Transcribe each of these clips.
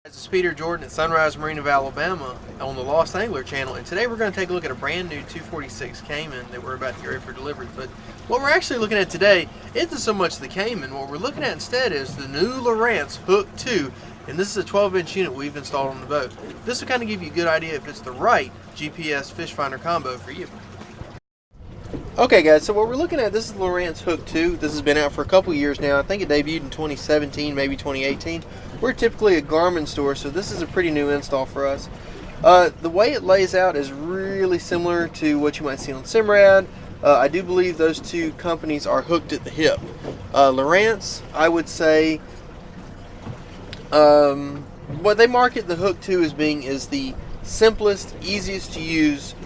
This is Peter Jordan at Sunrise Marine of Alabama on the Lost Angler channel, and today we're going to take a look at a brand new 246 Cayman that we're about to get ready for delivery. But what we're actually looking at today isn't so much the Cayman. What we're looking at instead is the new Lowrance Hook 2, and this is a 12-inch unit we've installed on the boat. This will kind of give you a good idea if it's the right GPS fish finder combo for you. Okay guys, so what we're looking at, this is the Lowrance Hook 2. This has been out for a couple years now. I think it debuted in 2017, maybe 2018. We're typically a Garmin store, so this is a pretty new install for us. The way it lays out is really similar to what you might see on Simrad. I do believe those two companies are hooked at the hip. Lowrance, I would say, what they market the Hook 2 as being is the simplest, easiest to use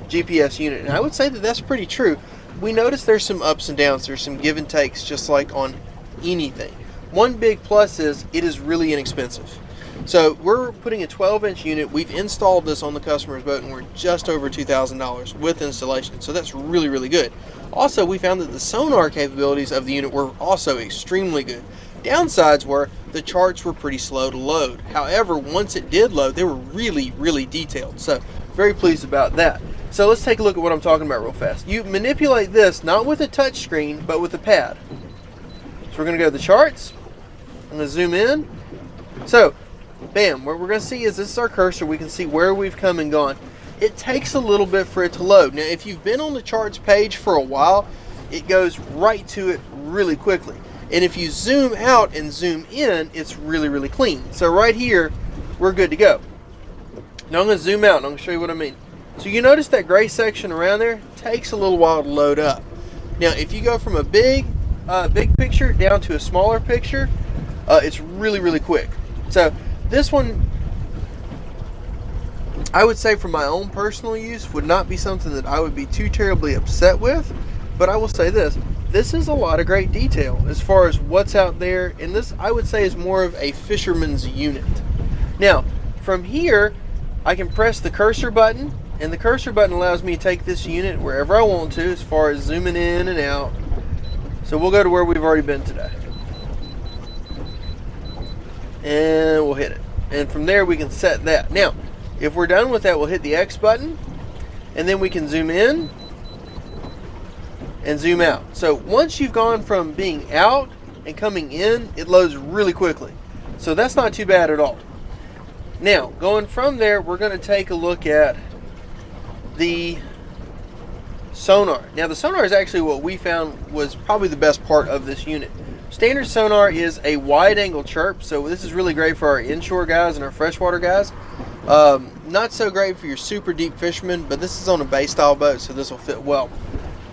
GPS unit, and I would say that that's pretty true. We notice there's some ups and downs, there's some give and takes just like on anything. One big plus is it is really inexpensive. So we're putting a 12-inch unit. We've installed this on the customer's boat and we're just over $2,000 with installation, so that's really, really good. Also, we found that the sonar capabilities of the unit were also extremely good. Downsides were the charts were pretty slow to load. However, once it did load, they were really, really detailed, so very pleased about that. So let's take a look at what I'm talking about real fast. You manipulate this not with a touch screen, but with a pad. So we're going to go to the charts. I'm going to zoom in. So, bam, what we're going to see is this is our cursor. We can see where we've come and gone. It takes a little bit for it to load. Now, if you've been on the charts page for a while, it goes right to it really quickly. And if you zoom out and zoom in, it's really, really clean. So right here, we're good to go. Now I'm going to zoom out and I'm going to show you what I mean. So you notice that gray section around there takes a little while to load up. Now if you go from a big picture down to a smaller picture, it's really, really quick. So this one, I would say for my own personal use, would not be something that I would be too terribly upset with. But I will say this is a lot of great detail as far as what's out there, and this I would say is more of a fisherman's unit. Now from here I can press the cursor button, and the cursor button allows me to take this unit wherever I want to as far as zooming in and out. So we'll go to where we've already been today. And we'll hit it. And from there we can set that. Now, if we're done with that, we'll hit the X button, and then we can zoom in and zoom out. So once you've gone from being out and coming in, it loads really quickly. So that's not too bad at all. Now, going from there, we're going to take a look at the sonar. Now the sonar is actually what we found was probably the best part of this unit. Standard sonar is a wide angle chirp, so this is really great for our inshore guys and our freshwater guys. Not so great for your super deep fishermen, but this is on a bay style boat, so this will fit well.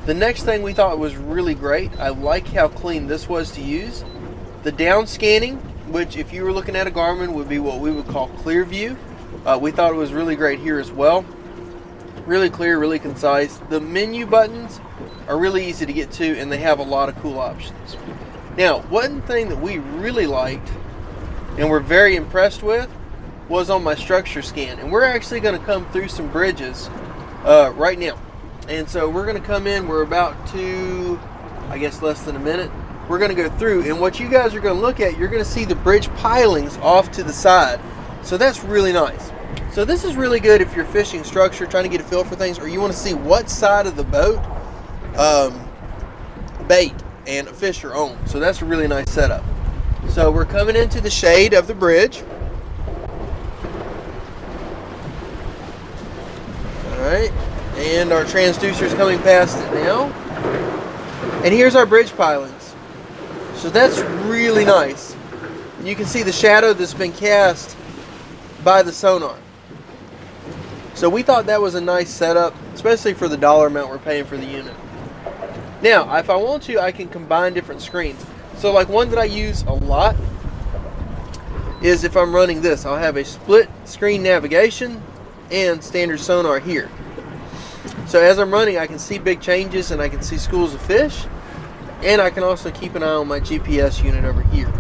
The next thing we thought was really great, I like how clean this was to use. The down scanning, which if you were looking at a Garmin would be what we would call clear view. We thought it was really great here as well. Really clear, really concise. The menu buttons are really easy to get to, and they have a lot of cool options. Now, one thing that we really liked and we're very impressed with was on my structure scan. And we're actually going to come through some bridges right now. And so we're going to come in, we're about to, I guess, less than a minute. We're going to go through, and what you guys are going to look at, you're going to see the bridge pilings off to the side. So that's really nice. So this is really good if you're fishing structure, trying to get a feel for things, or you want to see what side of the boat bait and fish are on. So that's a really nice setup. So we're coming into the shade of the bridge. Alright, and our transducer is coming past it now. And here's our bridge pilings. So that's really nice. You can see the shadow that's been cast by the sonar. So we thought that was a nice setup, especially for the dollar amount we're paying for the unit. Now, if I want to, I can combine different screens. So like one that I use a lot is if I'm running this, I'll have a split screen navigation and standard sonar here. So as I'm running, I can see big changes and I can see schools of fish, and I can also keep an eye on my GPS unit over here.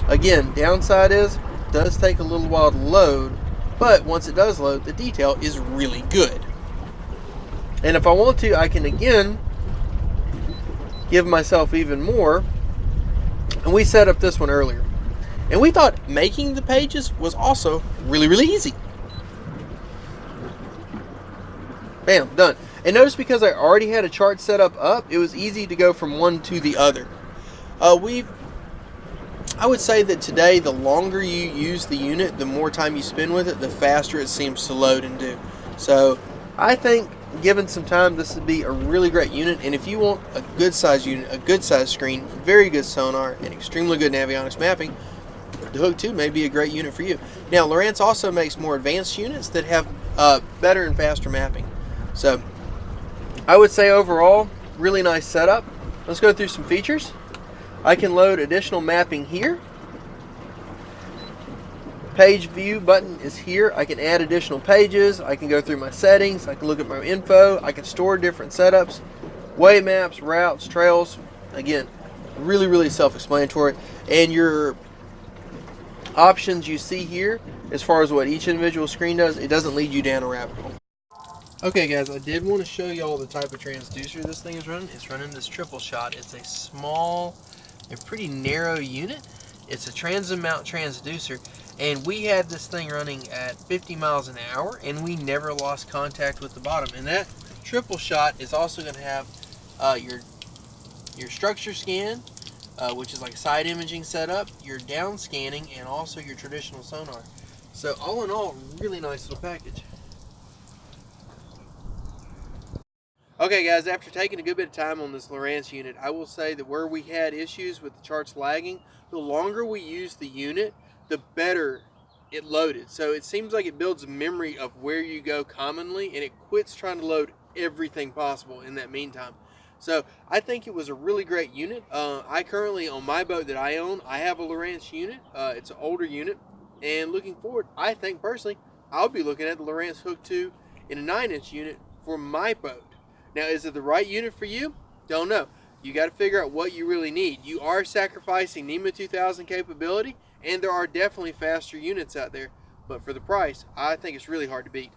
Again, downside is it does take a little while to load, but once it does load, the detail is really good. And if I want to, I can again give myself even more, and we set up this one earlier. And we thought making the pages was also really, really easy. Bam, done. And notice because I already had a chart set up, it was easy to go from one to the other. I would say that today, the longer you use the unit, the more time you spend with it, the faster it seems to load and do. So I think given some time, this would be a really great unit. And if you want a good size unit, a good size screen, very good sonar, and extremely good Navionics mapping, the Hook 2 may be a great unit for you. Now, Lowrance also makes more advanced units that have better and faster mapping. So I would say overall, really nice setup. Let's go through some features. I can load additional mapping here. Page view button is here. I can add additional pages. I can go through my settings. I can look at my info. I can store different setups, way maps, routes, trails. Again, really, really self-explanatory. And your options you see here, as far as what each individual screen does, it doesn't lead you down a rabbit hole. Okay guys, I did want to show you all the type of transducer this thing is running. It's running this triple shot. It's a small, a pretty narrow unit. It's a transom mount transducer, and we had this thing running at 50 miles an hour, and we never lost contact with the bottom. And that triple shot is also going to have your structure scan, which is like side imaging setup, your down scanning, and also your traditional sonar. So all in all, really nice little package. Okay guys, after taking a good bit of time on this Lowrance unit, I will say that where we had issues with the charts lagging, the longer we used the unit, the better it loaded. So it seems like it builds a memory of where you go commonly, and it quits trying to load everything possible in that meantime. So I think it was a really great unit. I currently, on my boat that I own, I have a Lowrance unit. It's an older unit, and looking forward, I think personally, I'll be looking at the Lowrance Hook 2 in a 9-inch unit for my boat. Now, is it the right unit for you? Don't know. You got to figure out what you really need. You are sacrificing NEMA 2000 capability, and there are definitely faster units out there. But for the price, I think it's really hard to beat.